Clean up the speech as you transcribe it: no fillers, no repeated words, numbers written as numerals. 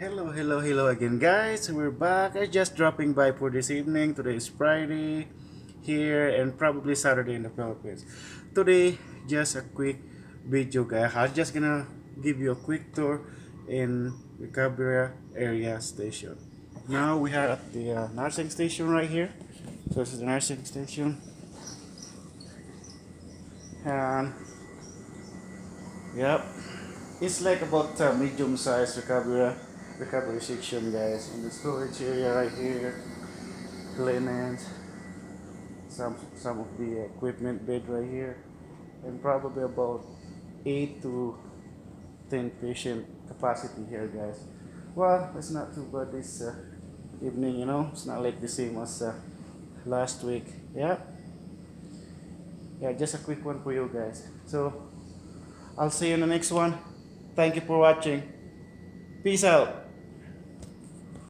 Hello again, guys. We're back. I just dropping by for this evening. Today is Friday here and probably Saturday in the Philippines. Today, just a quick video, guys. I'm just gonna give you a quick tour in the Cabrera area station. Now we are at the nursing station right here. So this is the nursing station, and yep, it's like about medium size recovery section, guys. In the storage area right here, linens, some of the equipment bed right here, and probably about 8 to 10 patient capacity here, guys. Well, it's not too bad this evening, you know. It's not like the same as last week. Yeah, just a quick one for you guys. So I'll see you in the next one. Thank you for watching. Peace out.